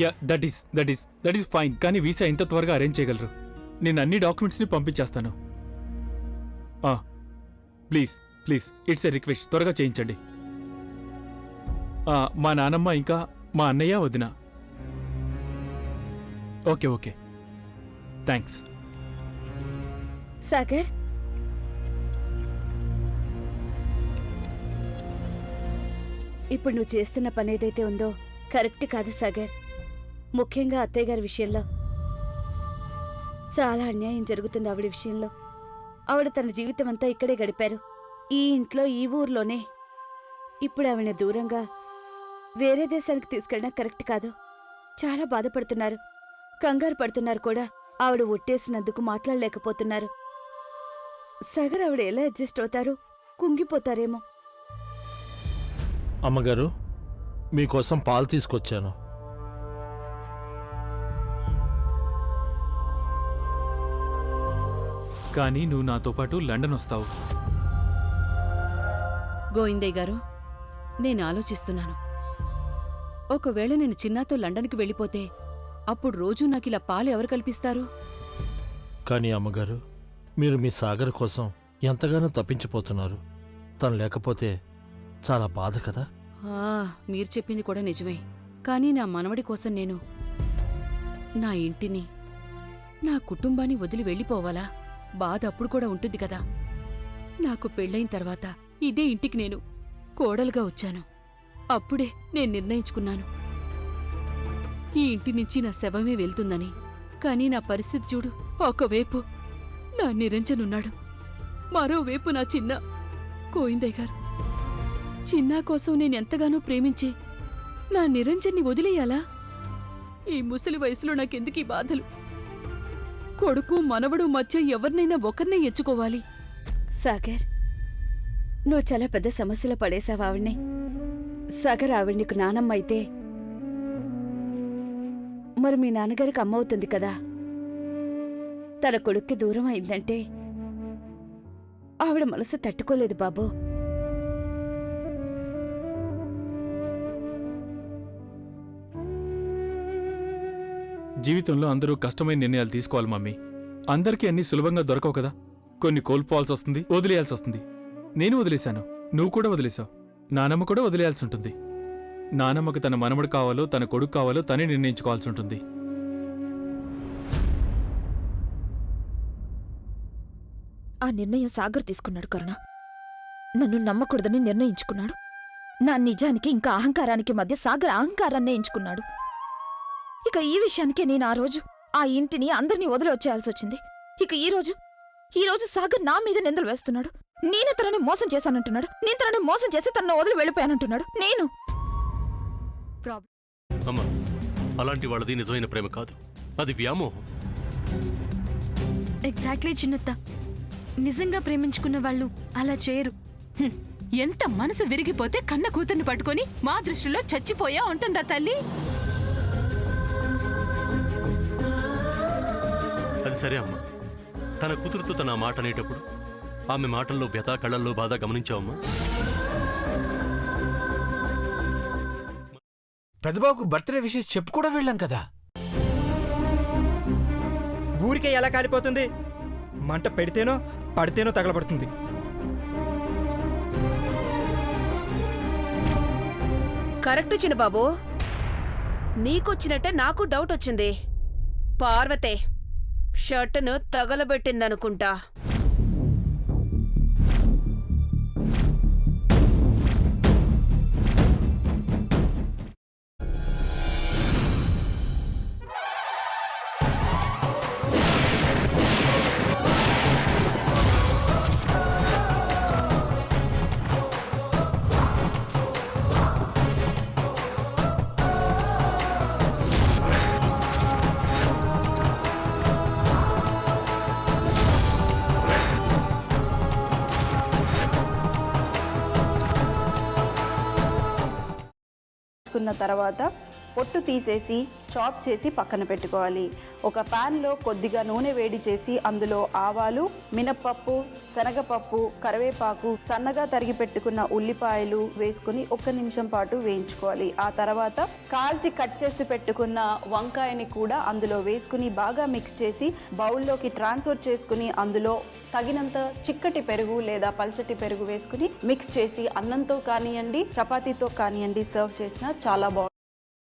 Yeah that is fine. కానీ visa ఎంత త్వరగా అరేంజ్ చేయగలరు? నేను అన్ని డాక్యుమెంట్స్ని పంపించేస్తాను. Please please, it's a request, త్వరగా చేయించండి. మా నానమ్మ ఇంకా మా అన్నయ్య వదిన. Okay okay, thanks. సాగర్, ఇప్పుడు నువ్వు చేస్తున్న పని ఏదైతే ఉందో కరెక్ట్ కాదు సాగర్. ముఖ్యంగా అత్తయ్య గారి విషయంలో చాలా అన్యాయం జరుగుతుంది. ఆవిడ విషయంలో ఆవిడ తన జీవితం అంతా ఇక్కడే గడిపారు, ఈ ఇంట్లో, ఈ ఊర్లోనే. ఇప్పుడు ఆవిడ దూరంగా వేరే దేశానికి తీసుకెళ్ళడం కరెక్ట్ కాదు. చాలా బాధపడుతున్నారు, కంగారు పడుతున్నారు కూడా. ఆవిడ ఒట్టేసినందుకు మాట్లాడలేకపోతున్నారు. సాగర్, ఆవిడ ఎలా అడ్జస్ట్ అవుతారు? కుంగిపోతారేమో. అమ్మగారు, మీకోసం పాలు తీసుకొచ్చాను. కానీ నువ్వు నాతో పాటు లండన్ వస్తావు. గోవిందయ్య గారు, నేను ఆలోచిస్తున్నాను. ఒకవేళ నేను చిన్నాతో లండన్కి వెళ్ళిపోతే అప్పుడు రోజూ నాకిలా పాలు ఎవరు కల్పిస్తారు? కానీ అమ్మగారు, మీరు మీ సాగర్ కోసం ఎంతగానో తప్పించిపోతున్నారు. తను లేకపోతే చాలా బాధ కదా. మీరు చెప్పింది కూడా నిజమే. కానీ నా మనవడి కోసం నేను నా ఇంటిని, నా కుటుంబాన్ని వదిలి వెళ్ళిపోవాలా? బాధ అప్పుడు కూడా ఉంటుంది కదా. నాకు పెళ్ళైన తర్వాత ఇదే ఇంటికి నేను కోడలుగా వచ్చాను. అప్పుడే నేను నిర్ణయించుకున్నాను, ఈ ఇంటి నుంచి నా శవమే వెళ్తుందని. కానీ నా పరిస్థితి చూడు. ఒకవైపు నా నిరంజనున్నాడు, మరోవైపు నా చిన్న. గోవిందయ్య గారు, చిన్నా కోసం నేనెంతగానో ప్రేమించి నా నిరంజన్ని వదిలేయాలా? ఈ ముసలి వయసులో నాకెందుకీ బాధలు? కొడుకు మనవడు మధ్య ఎవరినైనా ఒకరినే ఎంచుకోవాలి. సాగర్, నువ్వు చాలా పెద్ద సమస్యలో పడేశావు ఆవిడ్ని. సాగర్, ఆవిడ నీకు నానమ్మ అయితే మరి మీ నాన్నగారికి అమ్మ అవుతుంది కదా. తన కొడుక్కి దూరం అయిందంటే ఆవిడ మనసు తట్టుకోలేదు బాబు. జీవితంలో అందరూ కష్టమైన నిర్ణయాలు తీసుకోవాలి మమ్మీ. అందరికీ అన్నీ సులభంగా దొరకవు కదా. కొన్ని కోల్పోవాల్సి వస్తుంది, వదిలేయాల్సి వస్తుంది. నేను వదిలేశాను, నువ్వు కూడా వదిలేశావు. నానమ్మ కూడా వదిలేయాల్సి ఉంటుంది. నానమ్మకు తన మనవడు కావాలో తన కొడుకు కావాలో తనే నిర్ణయించుకోవాల్సి ఉంటుంది. ఆ నిర్ణయం సాగర్ తీసుకున్నాడు కరుణ. నన్ను నమ్మకూడదని నిర్ణయించుకున్నాడు. నా నిజానికి ఇంకా అహంకారానికి మధ్య సాగర్ అహంకారాన్నే ఎంచుకున్నాడు. ఇక ఈ విషయానికే నేను ఆ రోజు ఆ ఇంటిని అందరినీ వదిలి వచ్చేయాల్సి వచ్చింది. ఇక ఈ రోజు సాగర్ నా మీద నిందలు వేస్తున్నాడు. నేనే తనని మోసం చేశానంటున్నాడు. నేను తనని మోసం చేసి తనను వదిలి వెళ్ళిపోయానంటున్నాడు. నేను అమ్మా, అలాంటి వాళ్ళది నిజమైన ప్రేమ కాదు, అది వ్యామోహం. ఎగ్జాక్ట్లీ చిన్నత్త, నిజంగా ప్రేమించుకున్న వాళ్ళు అలా చేయరు. ఎంత మనసు విరిగిపోతే కన్న కూతుర్ని పట్టుకొని మా దృష్టిలో చచ్చిపోయా ఉంటుందా తల్లి? అది సరే అమ్మా, తన కూతురుతో తన మాట అనేటప్పుడు ఆమె మాటల్లో వ్యథ, కళ్ళల్లో బాధ గమనించావమ్మా? పెద్దబాబుకు బర్త్డే విషెస్ చెప్పు కూడా వెళ్ళాం కదా. ఊరికే ఎలా కాలిపోతుంది? మంట పెడితేనో పడితేనో తగలబడుతుంది. కరెక్ట్ చిన్నబాబు, నీకొచ్చినట్టే నాకు డౌట్ వచ్చింది. పార్వతే షర్టును తగలబెట్టిందనుకుంటా. తర్వాత పొట్టు తీసేసి చాప్ చేసి పక్కన పెట్టుకోవాలి. ఒక ప్యాన్లో కొద్దిగా నూనె వేడి చేసి అందులో ఆవాలు, మినప్పప్పు, శనగపప్పు, కరివేపాకు, సన్నగా తరిగి పెట్టుకున్న ఉల్లిపాయలు వేసుకుని 1 నిమిషం పాటు వేయించుకోవాలి. ఆ తర్వాత కాల్చి కట్ చేసి పెట్టుకున్న వంకాయని కూడా అందులో వేసుకుని బాగా మిక్స్ చేసి బౌల్లోకి ట్రాన్స్ఫర్ చేసుకుని అందులో తగినంత చిక్కటి పెరుగు లేదా పల్చటి పెరుగు వేసుకుని మిక్స్ చేసి అన్నంతో కానివ్వండి, చపాతీతో కానివ్వండి సర్వ్ చేసినా చాలా బాగుంటుంది.